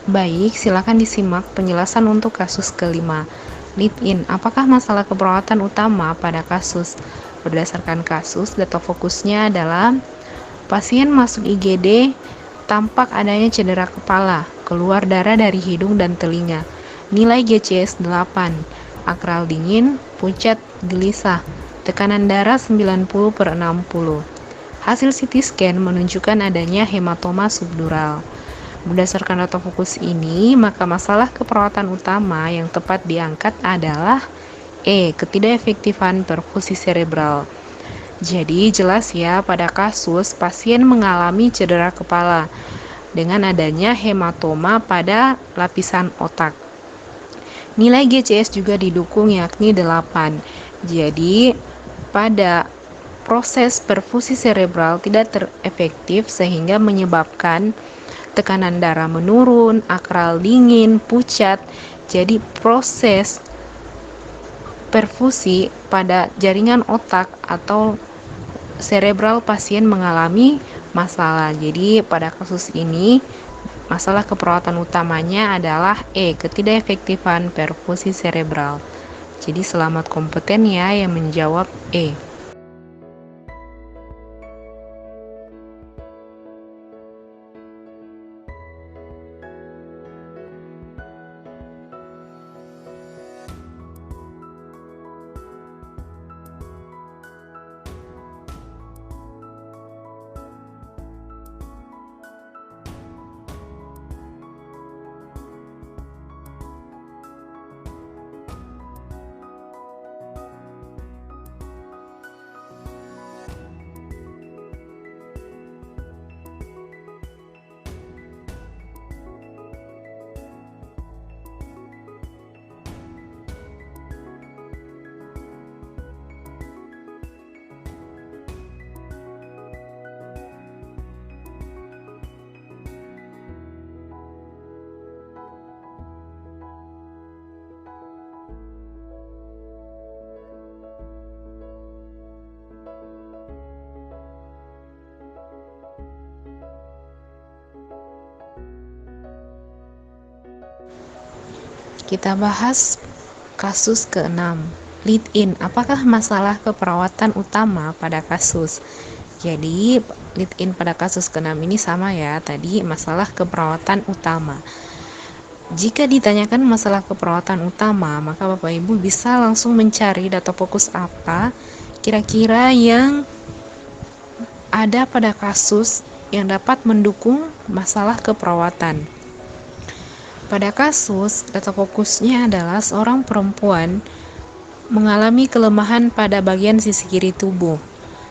Baik, silakan disimak penjelasan untuk kasus kelima. Lead in, apakah masalah keperawatan utama pada kasus? Berdasarkan kasus, data fokusnya adalah pasien masuk IGD, tampak adanya cedera kepala, keluar darah dari hidung dan telinga. Nilai GCS 8, akral dingin, pucat, gelisah, tekanan darah 90/60. Hasil CT scan menunjukkan adanya hematoma subdural. Berdasarkan data fokus ini, maka masalah keperawatan utama yang tepat diangkat adalah ketidakefektifan perfusi cerebral. Jadi jelas ya, pada kasus pasien mengalami cedera kepala dengan adanya hematoma pada lapisan otak. Nilai GCS juga didukung yakni 8. Jadi pada proses perfusi cerebral tidak terefektif sehingga menyebabkan tekanan darah menurun, akral dingin, pucat. Jadi proses perfusi pada jaringan otak atau cerebral pasien mengalami masalah. Jadi pada kasus ini masalah keperawatan utamanya adalah ketidakefektifan perfusi cerebral. Jadi selamat kompeten ya yang menjawab E. Kita bahas kasus ke-6. Lead in, apakah masalah keperawatan utama pada kasus? Jadi, lead in pada kasus ke-6 ini sama ya, tadi masalah keperawatan utama. Jika ditanyakan masalah keperawatan utama, maka Bapak Ibu bisa langsung mencari data fokus apa kira-kira yang ada pada kasus yang dapat mendukung masalah keperawatan. Pada kasus, data fokusnya adalah seorang perempuan mengalami kelemahan pada bagian sisi kiri tubuh.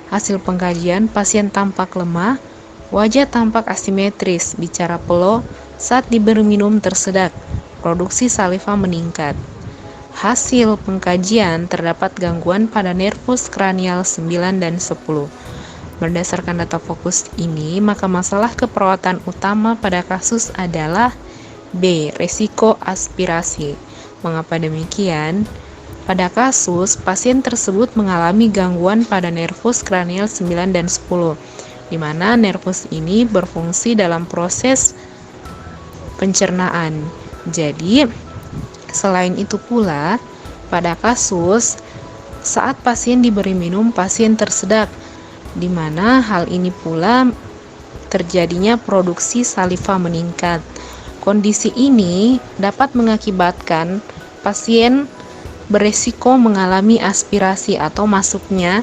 Hasil pengkajian, pasien tampak lemah, wajah tampak asimetris, bicara peluh, saat diberi minum tersedak, produksi saliva meningkat. Hasil pengkajian terdapat gangguan pada nervus kranial 9 dan 10. Berdasarkan data fokus ini, maka masalah keperawatan utama pada kasus adalah B. Resiko aspirasi. Mengapa demikian? Pada kasus, pasien tersebut mengalami gangguan pada nervus kranial 9 dan 10, di mana nervus ini berfungsi dalam proses pencernaan. Jadi, selain itu pula, pada kasus, saat pasien diberi minum, pasien tersedak, di mana hal ini pula terjadinya produksi saliva meningkat. Kondisi ini dapat mengakibatkan pasien beresiko mengalami aspirasi atau masuknya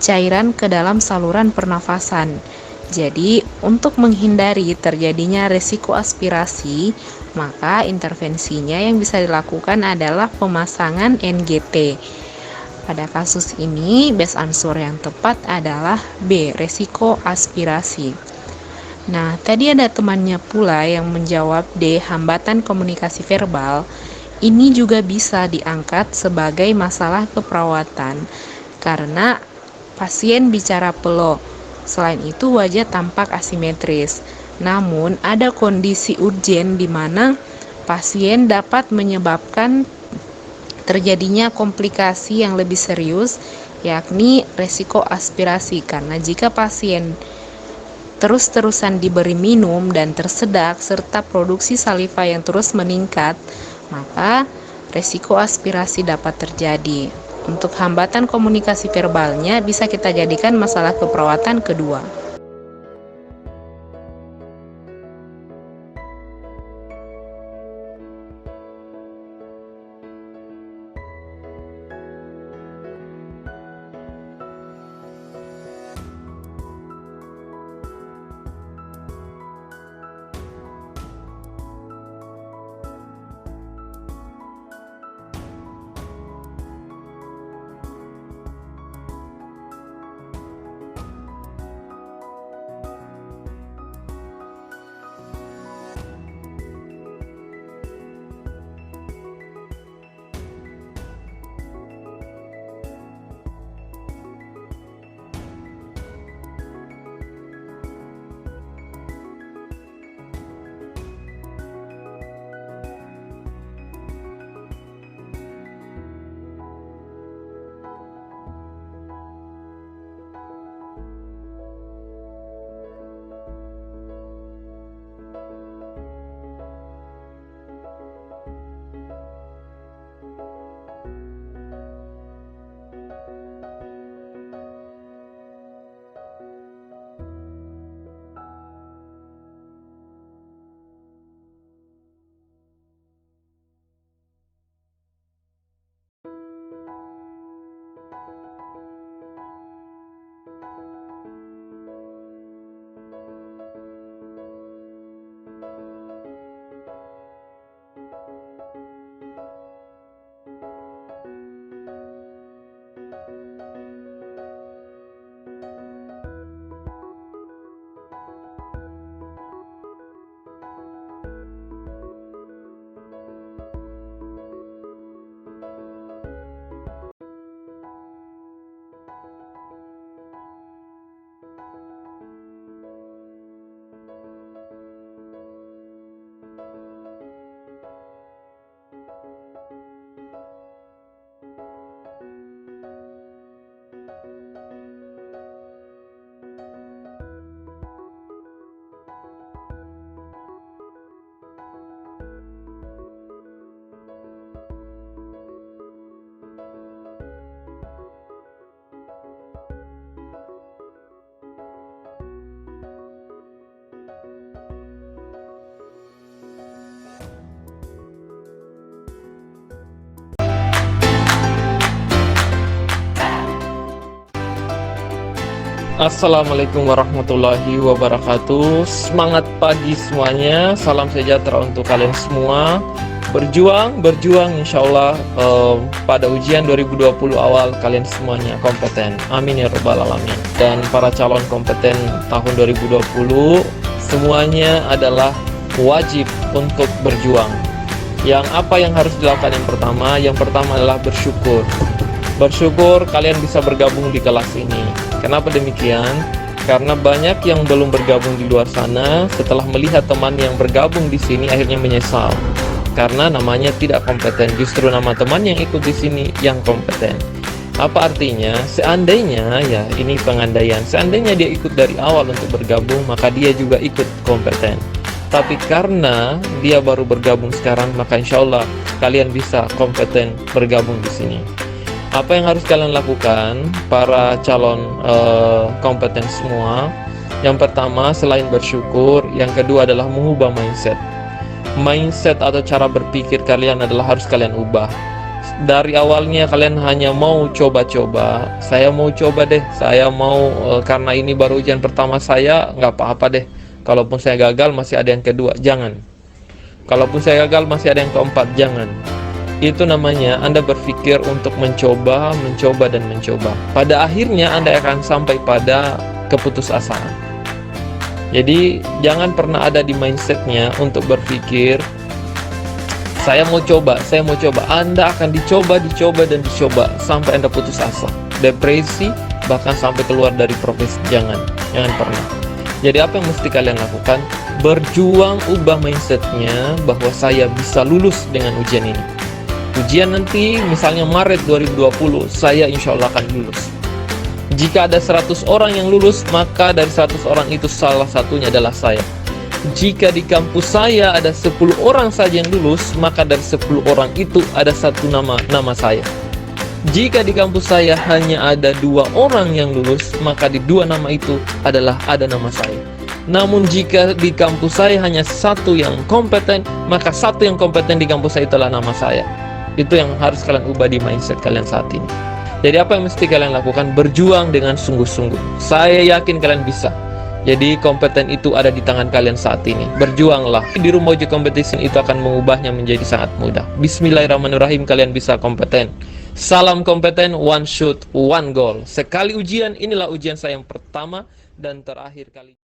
cairan ke dalam saluran pernafasan. Jadi, untuk menghindari terjadinya resiko aspirasi, maka intervensinya yang bisa dilakukan adalah pemasangan NGT. Pada kasus ini, best answer yang tepat adalah B. Resiko aspirasi. Nah, tadi ada temannya pula yang menjawab D. Hambatan komunikasi verbal. Ini juga bisa diangkat sebagai masalah keperawatan karena pasien bicara peluh. Selain itu, wajah tampak asimetris. Namun, ada kondisi urgen di mana pasien dapat menyebabkan terjadinya komplikasi yang lebih serius, yakni resiko aspirasi. Karena jika pasien terus-terusan diberi minum dan tersedak, serta produksi saliva yang terus meningkat, maka resiko aspirasi dapat terjadi. Untuk hambatan komunikasi verbalnya bisa kita jadikan masalah keperawatan kedua. Assalamualaikum warahmatullahi wabarakatuh. Semangat pagi semuanya. Salam sejahtera untuk kalian semua. Berjuang insya Allah pada ujian 2020 awal kalian semuanya kompeten. Amin ya rabbal alamin. Dan para calon kompeten tahun 2020 semuanya adalah wajib untuk berjuang. Apa yang harus dilakukan yang pertama? Yang pertama adalah bersyukur. Bersyukur kalian bisa bergabung di kelas ini. Kenapa demikian? Karena banyak yang belum bergabung di luar sana, setelah melihat teman yang bergabung di sini akhirnya menyesal. Karena namanya tidak kompeten, justru nama teman yang ikut di sini yang kompeten. Apa artinya? Seandainya, ya ini pengandaian, seandainya dia ikut dari awal untuk bergabung, maka dia juga ikut kompeten. Tapi karena dia baru bergabung sekarang, maka insya Allah kalian bisa kompeten bergabung di sini. Apa yang harus kalian lakukan, para calon kompeten semua? Yang pertama, selain bersyukur, yang kedua adalah mengubah mindset. Mindset atau cara berpikir kalian adalah harus kalian ubah. Dari awalnya kalian hanya mau coba-coba. Saya mau coba deh, saya mau karena ini baru ujian pertama saya, nggak apa-apa deh. Kalaupun saya gagal masih ada yang kedua, jangan. Kalaupun saya gagal masih ada yang keempat, jangan. Itu namanya Anda berpikir untuk mencoba, dan mencoba. Pada akhirnya Anda akan sampai pada keputusasaan. Jadi jangan pernah ada di mindsetnya untuk berpikir saya mau coba. Anda akan dicoba dan dicoba sampai Anda putus asa, depresi, bahkan sampai keluar dari profesi. Jangan pernah. Jadi apa yang mesti kalian lakukan? Berjuang, ubah mindsetnya bahwa saya bisa lulus dengan ujian ini. Ujian nanti misalnya Maret 2020, saya insya Allah akan lulus. Jika ada 100 orang yang lulus, maka dari 100 orang itu salah satunya adalah saya. Jika di kampus saya ada 10 orang saja yang lulus, maka dari 10 orang itu ada satu nama saya. Jika di kampus saya hanya ada 2 orang yang lulus, maka di 2 nama itu adalah ada nama saya. Namun jika di kampus saya hanya satu yang kompeten, maka satu yang kompeten di kampus saya itulah nama saya. Itu yang harus kalian ubah di mindset kalian saat ini. Jadi apa yang mesti kalian lakukan? Berjuang dengan sungguh-sungguh. Saya yakin kalian bisa. Jadi kompeten itu ada di tangan kalian saat ini. Berjuanglah. Di Room Mojo Competition itu akan mengubahnya menjadi sangat mudah. Bismillahirrahmanirrahim, kalian bisa kompeten. Salam kompeten, one shot, one goal. Sekali ujian, inilah ujian saya yang pertama dan terakhir kali.